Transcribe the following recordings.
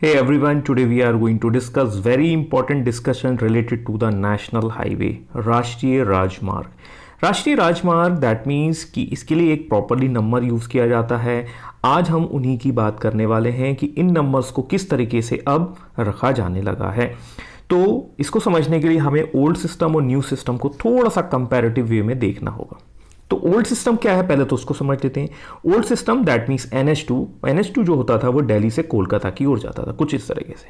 Hey everyone, today we are going to discuss very important discussion related to the national highway, राष्ट्रीय राजमार्ग। राष्ट्रीय राजमार्ग that means कि इसके लिए एक प्रॉपरली नंबर यूज़ किया जाता है। आज हम उन्हीं की बात करने वाले हैं कि इन नंबर्स को किस तरीके से अब रखा जाने लगा है। तो इसको समझने के लिए हमें ओल्ड सिस्टम और न्यू सिस्टम को थोड़ा सा कंपैरेटिव वे में देखना होगा। तो ओल्ड सिस्टम क्या है पहले तो उसको समझ लेते हैं। Old system that means NH2 जो होता था वो दिल्ली से कोलकाता की ओर जाता था कुछ इस तरीके से।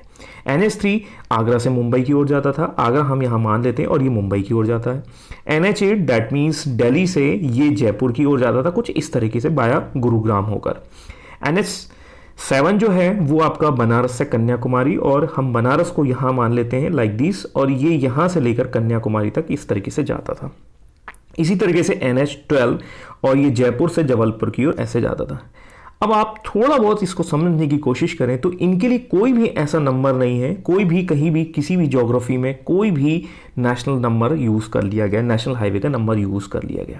NH3 आगरा से मुंबई की ओर जाता था, आगरा हम यहाँ मान लेते हैं और ये मुंबई की ओर जाता है। NH8 दैट मीन्स दिल्ली से ये जयपुर की ओर जाता था कुछ इस तरीके से बाया गुरुग्राम होकर। NH7 जो है वो आपका बनारस से कन्याकुमारी, और हम बनारस को यहाँ मान लेते हैं लाइक दिस, और ये यहाँ से लेकर कन्याकुमारी तक इस तरीके से जाता था। इसी तरीके से NH12 और ये जयपुर से जबलपुर की ओर ऐसे जाता था। अब आप थोड़ा बहुत इसको समझने की कोशिश करें तो इनके लिए कोई भी ऐसा नंबर नहीं है, कोई भी कहीं भी किसी भी ज्योग्राफी में कोई भी नेशनल नंबर यूज़ कर लिया गया, नेशनल हाईवे का नंबर यूज़ कर लिया गया।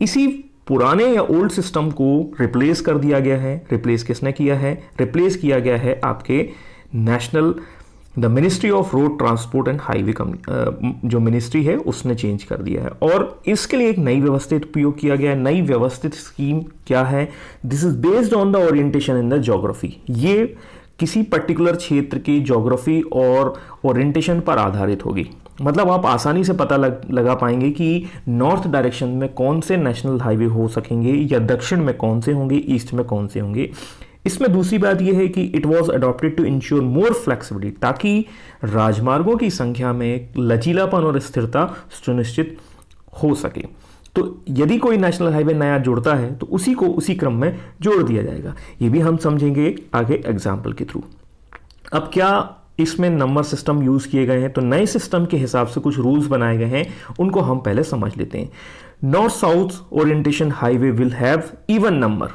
इसी पुराने या ओल्ड सिस्टम को रिप्लेस कर दिया गया है। रिप्लेस किसने किया है? रिप्लेस किया गया है आपके national the ministry of road transport and highway जो मिनिस्ट्री है उसने चेंज कर दिया है, और इसके लिए एक नई व्यवस्थित उपयोग किया गया है। नई व्यवस्थित स्कीम क्या है? This is based on the orientation in the geography. ये किसी पर्टिकुलर क्षेत्र की ज्योग्राफी और ओरिएंटेशन पर आधारित होगी। मतलब आप आसानी से पता लगा पाएंगे कि नॉर्थ डायरेक्शन में कौन से नेशनल हाईवे हो सकेंगे या दक्षिण में कौन से होंगे, ईस्ट में कौन से होंगे। इसमें दूसरी बात यह है कि it was adopted to ensure more flexibility, ताकि राजमार्गों की संख्या में लचीलापन और स्थिरता सुनिश्चित हो सके। तो यदि कोई नेशनल हाईवे नया जुड़ता है तो उसी को उसी क्रम में जोड़ दिया जाएगा। ये भी हम समझेंगे आगे एग्जाम्पल के थ्रू। अब क्या इसमें नंबर सिस्टम यूज किए गए हैं? तो नए सिस्टम के हिसाब से कुछ रूल्स बनाए गए हैं, उनको हम पहले समझ लेते हैं। North south orientation highway will have even number,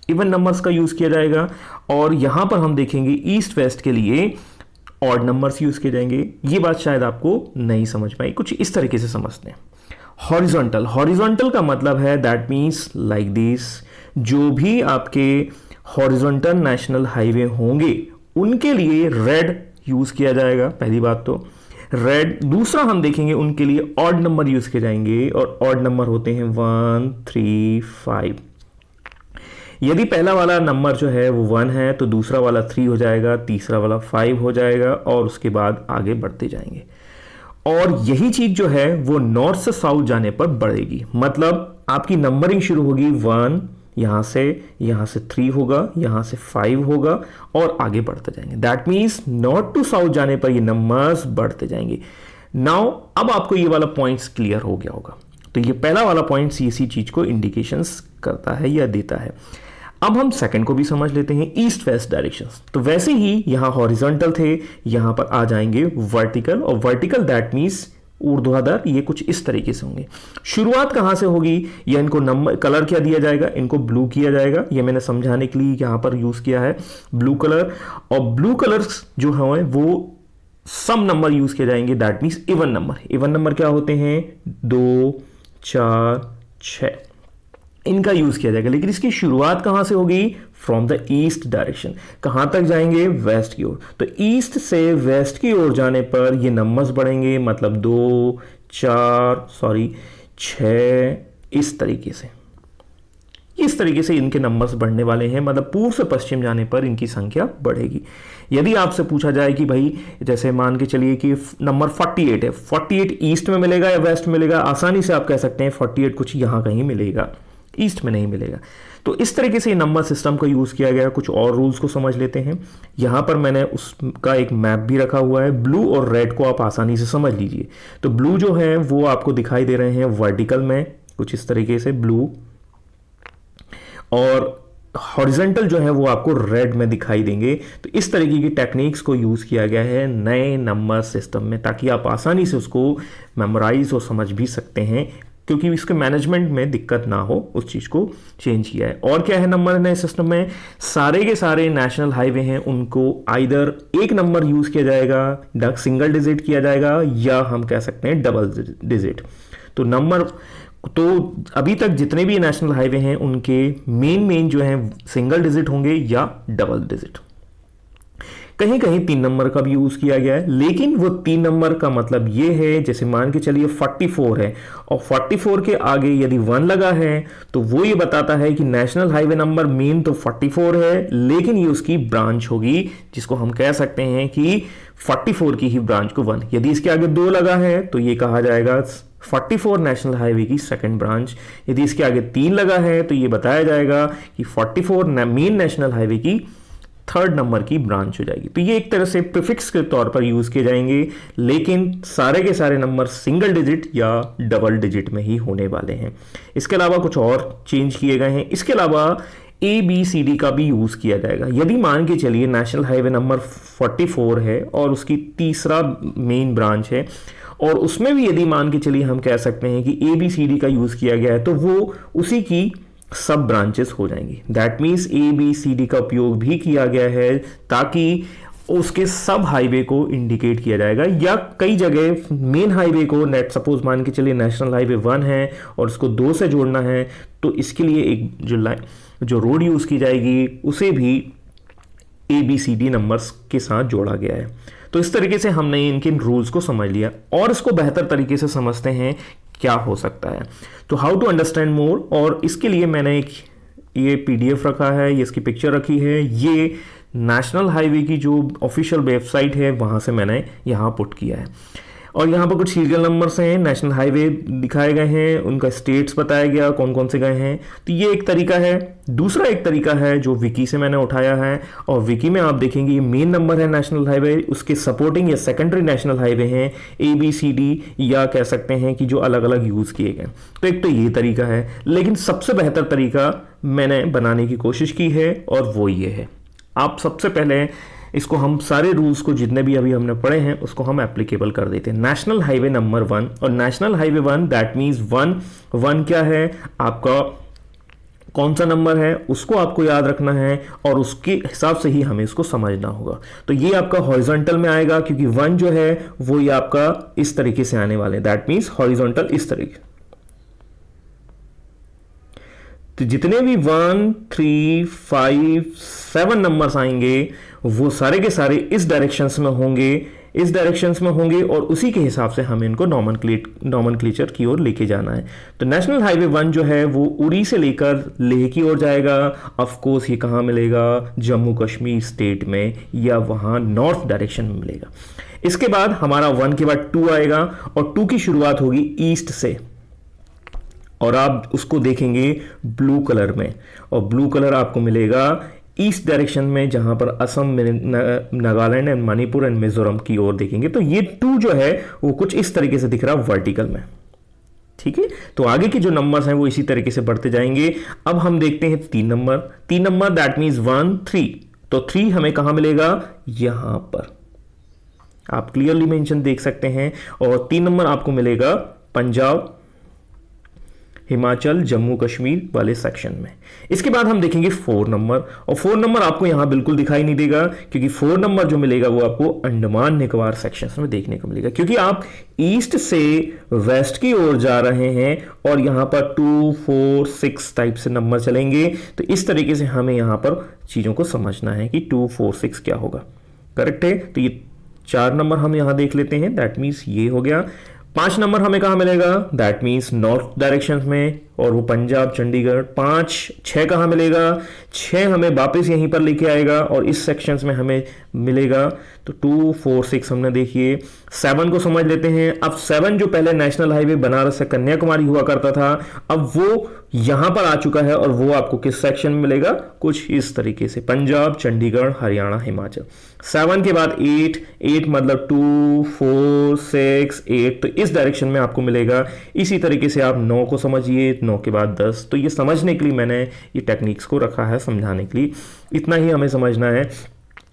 even numbers का यूज किया जाएगा, और यहां पर हम देखेंगे ईस्ट वेस्ट के लिए ऑड नंबर्स यूज किए जाएंगे। ये बात शायद आपको नहीं समझ पाई, कुछ इस तरीके से समझते हैं। हॉरिजॉन्टल, हॉरिजॉन्टल का मतलब है दैट मीन्स लाइक दिस, जो भी आपके हॉरिजॉन्टल नेशनल हाईवे होंगे उनके लिए रेड यूज किया जाएगा, पहली बात तो रेड। दूसरा हम देखेंगे उनके लिए ऑड नंबर यूज किए जाएंगे, और ऑड नंबर होते हैं 1, 3, 5। यदि पहला वाला नंबर जो है वो 1 है तो दूसरा वाला 3 हो जाएगा, तीसरा वाला 5 हो जाएगा, और उसके बाद आगे बढ़ते जाएंगे। और यही चीज जो है वो नॉर्थ से साउथ जाने पर बढ़ेगी। मतलब आपकी नंबरिंग शुरू होगी 1, यहां से 3 होगा, यहां से 5 होगा, और आगे बढ़ते जाएंगे। That means north to south जाने पर ये नंबर्स बढ़ते जाएंगे। नाउ अब आपको ये वाला पॉइंट्स क्लियर हो गया होगा। तो ये पहला वाला पॉइंट इसी चीज को इंडिकेशंस करता है या देता है। अब हम सेकंड को भी समझ लेते हैं, ईस्ट वेस्ट डायरेक्शंस। तो वैसे ही यहां हॉरिजॉन्टल थे, यहां पर आ जाएंगे वर्टिकल, और वर्टिकल दैट मीन्स ऊर्ध्वाधर, ये कुछ इस तरीके से होंगे। शुरुआत कहां से होगी, या इनको नंबर कलर क्या दिया जाएगा, इनको ब्लू किया जाएगा। ये मैंने समझाने के लिए यहां पर यूज किया है ब्लू कलर, और ब्लू कलर्स जो है वो सम नंबर यूज किए जाएंगे, that means even number. Even number क्या होते हैं? 2, 4, 6, इनका यूज किया जाएगा। लेकिन इसकी शुरुआत कहां से होगी? From the east direction. कहां तक जाएंगे? वेस्ट की ओर। तो ईस्ट से वेस्ट की ओर जाने पर ये नंबर्स बढ़ेंगे, मतलब 2, 4, 6, इस तरीके से इनके नंबर्स बढ़ने वाले हैं। मतलब पूर्व से पश्चिम जाने पर इनकी संख्या बढ़ेगी। यदि आपसे पूछा जाए कि भाई जैसे मान के चलिए कि नंबर 48 है, 48 ईस्ट में मिलेगा या वेस्ट में मिलेगा? आसानी से आप कह सकते हैं 48 कुछ यहां कहीं मिलेगा, ईस्ट में नहीं मिलेगा। तो इस तरीके से नंबर सिस्टम का यूज किया गया। कुछ और रूल्स को समझ लेते हैं। यहां पर मैंने उसका एक मैप भी रखा हुआ है। ब्लू और रेड को आप आसानी से समझ लीजिए। तो ब्लू जो है वो आपको दिखाई दे रहे हैं वर्टिकल में, कुछ इस तरीके से ब्लू, और हॉरिजॉन्टल जो है वो आपको रेड में दिखाई देंगे। तो इस तरीके की टेक्निक्स को यूज किया गया है नए नंबर सिस्टम में, ताकि आप आसानी से उसको मेमोराइज और समझ भी सकते हैं, क्योंकि इसके मैनेजमेंट में दिक्कत ना हो, उस चीज को चेंज किया है। और क्या है नंबर नए सिस्टम में? सारे के सारे नेशनल हाईवे हैं उनको आइदर एक नंबर यूज किया जाएगा, सिंगल डिजिट किया जाएगा, या हम कह सकते हैं डबल डिजिट। तो नंबर तो अभी तक जितने भी नेशनल हाईवे हैं उनके मेन जो हैं सिंगल डिजिट होंगे या डबल डिजिट। कहीं कहीं 3 नंबर का भी यूज किया गया है, लेकिन वो 3 नंबर का मतलब ये है, जैसे मान के चलिए 44 है और 44 के आगे यदि 1 लगा है तो वो ये बताता है कि नेशनल हाईवे नंबर मेन तो 44 है, लेकिन ये उसकी ब्रांच होगी, जिसको हम कह सकते हैं कि 44 की ही ब्रांच को 1। यदि इसके आगे 2 लगा है तो ये कहा जाएगा 44 नेशनल हाईवे की सेकंड ब्रांच। यदि इसके आगे 3 लगा है तो ये बताया जाएगा कि 44 मेन नेशनल हाईवे की थर्ड नंबर की ब्रांच हो जाएगी। तो ये एक तरह से प्रीफिक्स के तौर पर यूज किए जाएंगे, लेकिन सारे के सारे नंबर सिंगल डिजिट या डबल डिजिट में ही होने वाले हैं। इसके अलावा कुछ और चेंज किए गए हैं। इसके अलावा ABCD का भी यूज किया जाएगा। यदि मान के चलिए नेशनल हाईवे नंबर 44 है और उसकी तीसरा मेन ब्रांच है, और उसमें भी यदि मान के चलिए हम कह सकते हैं कि ABCD का यूज किया गया है, तो वो उसी की सब ब्रांचेस हो जाएंगी। दैट मीन्स ABCD का उपयोग भी किया गया है ताकि उसके सब हाईवे को इंडिकेट किया जाएगा, या कई जगह मेन हाईवे को नेट सपोज मान के चलिए नेशनल हाईवे 1 है और उसको 2 से जोड़ना है, तो इसके लिए एक जो रोड यूज की जाएगी उसे भी ABCD नंबर्स के साथ जोड़ा गया है। तो इस तरीके से हमने इनके रूल्स को समझ लिया और इसको बेहतर तरीके से समझते हैं क्या हो सकता है। तो हाउ टू अंडरस्टैंड मोर, और इसके लिए मैंने एक ये PDF रखा है, ये इसकी पिक्चर रखी है, ये नेशनल हाईवे की जो ऑफिशियल वेबसाइट है वहां से मैंने यहाँ पुट किया है। और यहाँ पर कुछ सीरियल नंबर्स हैं, नेशनल हाईवे दिखाए गए हैं, उनका स्टेट्स बताया गया कौन कौन से गए हैं। तो ये एक तरीका है। दूसरा एक तरीका है जो विकी से मैंने उठाया है, और विकी में आप देखेंगे ये मेन नंबर है नेशनल हाईवे, उसके सपोर्टिंग या सेकेंडरी नेशनल हाईवे हैं ABCD, या कह सकते हैं कि जो अलग अलग यूज किए गए। तो एक तो ये तरीका है, लेकिन सबसे बेहतर तरीका मैंने बनाने की कोशिश की है और वो ये है। आप सबसे पहले इसको हम सारे रूल्स को जितने भी अभी हमने पढ़े हैं उसको हम एप्लीकेबल कर देते हैं। नेशनल हाईवे नंबर 1, और नेशनल हाईवे 1 दैट मींस 1 क्या है आपका, कौन सा नंबर है उसको आपको याद रखना है और उसके हिसाब से ही हमें इसको समझना होगा। तो ये आपका हॉरिजॉन्टल में आएगा, क्योंकि 1 जो है वो ये आपका इस तरीके से आने वाले, दैट मींस हॉरिजॉन्टल इस तरीके। तो जितने भी 1, 3, 5, 7 नंबर्स आएंगे वो सारे के सारे इस डायरेक्शंस में होंगे, इस डायरेक्शंस में होंगे, और उसी के हिसाब से हमें इनको नॉमेनक्लेचर की ओर लेके जाना है। तो नेशनल हाईवे 1 जो है वो उरी से लेकर लेह की ओर जाएगा। ऑफ कोर्स ये कहाँ मिलेगा, जम्मू कश्मीर स्टेट में, या वहाँ नॉर्थ डायरेक्शन में मिलेगा। इसके बाद हमारा 1 के बाद 2 आएगा, और 2 की शुरुआत होगी ईस्ट से, और आप उसको देखेंगे ब्लू कलर में, और ब्लू कलर आपको मिलेगा ईस्ट डायरेक्शन में, जहां पर असम में, नागालैंड एंड मणिपुर एंड मिजोरम की ओर देखेंगे। तो ये 2 जो है वो कुछ इस तरीके से दिख रहा है वर्टिकल में, ठीक है। तो आगे के जो नंबर्स हैं वो इसी तरीके से बढ़ते जाएंगे। अब हम देखते हैं 3 नंबर दैट मीन्स 1, 3। तो 3 हमें कहां मिलेगा, यहां पर आप क्लियरली मेंशन देख सकते हैं, और 3 नंबर आपको मिलेगा पंजाब, हिमाचल, जम्मू कश्मीर वाले सेक्शन में। इसके बाद हम देखेंगे 4 नंबर, और 4 नंबर आपको यहां बिल्कुल दिखाई नहीं देगा, क्योंकि 4 नंबर जो मिलेगा वो आपको अंडमान निकोबार सेक्शंस में देखने को मिलेगा, क्योंकि आप ईस्ट से वेस्ट की ओर जा रहे हैं और यहां पर 2, 4, 6 टाइप से नंबर चलेंगे। तो इस तरीके से हमें यहां पर चीजों को समझना है कि 2, 4, 6 क्या होगा, करेक्ट है। तो ये 4 नंबर हम यहां देख लेते हैं, दैट मीन्स ये हो गया। 5 नंबर हमें कहां मिलेगा, दैट मीन्स नॉर्थ डायरेक्शन में, और वो पंजाब, चंडीगढ़। 5, 6 कहां मिलेगा, 6 हमें वापस यहीं पर लेके आएगा और इस सेक्शंस में हमें मिलेगा। तो 2, 4, 6 हमने देखिए। 7 को समझ लेते हैं। अब 7 जो पहले नेशनल हाईवे बनारस से कन्याकुमारी हुआ करता था, अब वो यहां पर आ चुका है, और वो आपको किस सेक्शन में मिलेगा, कुछ इस तरीके से, पंजाब, चंडीगढ़, हरियाणा, हिमाचल। 7 के बाद 8 मतलब 2, 4, 6, 8, तो इस डायरेक्शन में आपको मिलेगा। इसी तरीके से आप 9 को समझिए, 9 के बाद 10। तो ये समझने के लिए मैंने ये टेक्निक्स को रखा है, समझाने के लिए। इतना ही हमें समझना है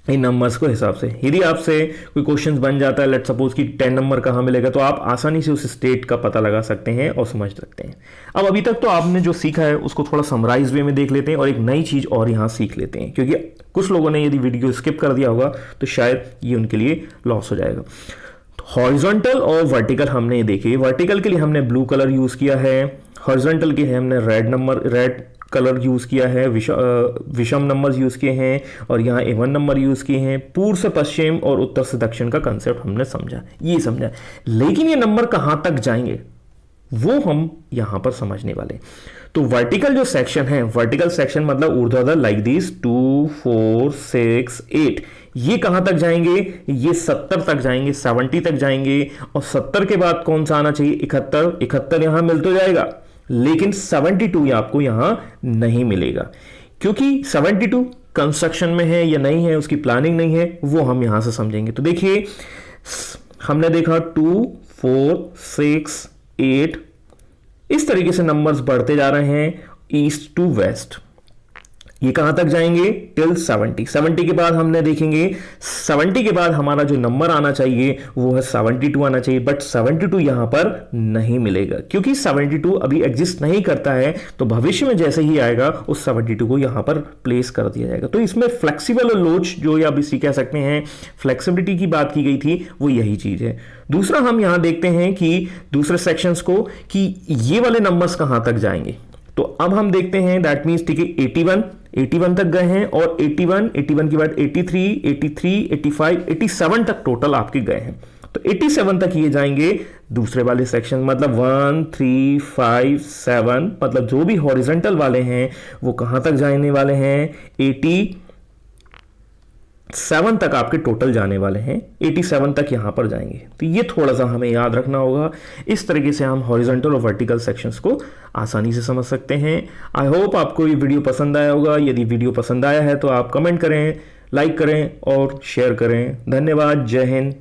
इन नंबर्स को हिसाब से। यदि आपसे कोई क्वेश्चन बन जाता है, लेट सपोज कि 10 नंबर कहाँ मिलेगा, तो आप आसानी से उस स्टेट का पता लगा सकते हैं और समझ सकते हैं। अब अभी तक तो आपने जो सीखा है उसको थोड़ा समराइज वे में देख लेते हैं और एक नई चीज और यहाँ सीख लेते हैं, क्योंकि कुछ लोगों ने यदि वीडियो स्किप कर दिया होगा तो शायद ये उनके लिए लॉस हो जाएगा। हॉरिजॉन्टल और वर्टिकल हमने ये देखी। वर्टिकल के लिए हमने ब्लू कलर यूज किया है, हॉरिजॉन्टल के लिए हमने रेड कलर यूज़ किया है, विषम नंबर्स यूज़ किए हैं और यहाँ एवन नंबर यूज़ किए हैं। पूर्व से पश्चिम और उत्तर से दक्षिण का कंसेप्ट हमने समझा, ये समझा। लेकिन ये नंबर कहाँ तक जाएंगे वो हम यहाँ पर समझने वाले। तो वर्टिकल जो सेक्शन है, वर्टिकल सेक्शन मतलब ऊर्ध्वाधर लाइक दिस 2 4 6 8, ये कहां तक जाएंगे, ये 70 तक जाएंगे, 70 तक जाएंगे। और 70 के बाद कौन सा आना चाहिए, 71। 71 यहां मिल तो जाएगा, लेकिन 72 आपको यहां नहीं मिलेगा, क्योंकि 72 कंस्ट्रक्शन में है या नहीं है, उसकी प्लानिंग नहीं है, वो हम यहां से समझेंगे। तो देखिए हमने देखा 2 4 6 8, इस तरीके से नंबर्स बढ़ते जा रहे हैं ईस्ट टू वेस्ट। ये कहां तक जाएंगे, टिल 70। 70 के बाद हमने देखेंगे, 70 के बाद हमारा जो नंबर आना चाहिए वो है 72 आना चाहिए, बट 72 यहां पर नहीं मिलेगा, क्योंकि 72 अभी एग्जिस्ट नहीं करता है। तो भविष्य में जैसे ही आएगा उस 72 को यहां पर प्लेस कर दिया जाएगा। तो इसमें फ्लेक्सिबल और लोच जो आप इसी कह सकते हैं, फ्लेक्सिबिलिटी की बात की गई थी, वो यही चीज है। दूसरा हम यहां देखते हैं कि दूसरे सेक्शंस को कि ये वाले नंबर्स कहां तक जाएंगे। तो अब हम देखते हैं, दैट मीन्स ठीक है 81 तक गए हैं, और 81 के बाद 83 85 87 तक टोटल आपके गए हैं। तो 87 तक ये जाएंगे दूसरे वाले सेक्शन, मतलब 1 3 5 7, मतलब जो भी हॉरिजॉन्टल वाले हैं वो कहां तक जाने वाले हैं, 87 तक आपके टोटल जाने वाले हैं, 87 तक यहां पर जाएंगे। तो ये थोड़ा सा हमें याद रखना होगा। इस तरीके से हम हॉरिजॉन्टल और वर्टिकल सेक्शंस को आसानी से समझ सकते हैं। आई होप आपको ये वीडियो पसंद आया होगा। यदि वीडियो पसंद आया है तो आप कमेंट करें, लाइक करें और शेयर करें। धन्यवाद। जय हिंद।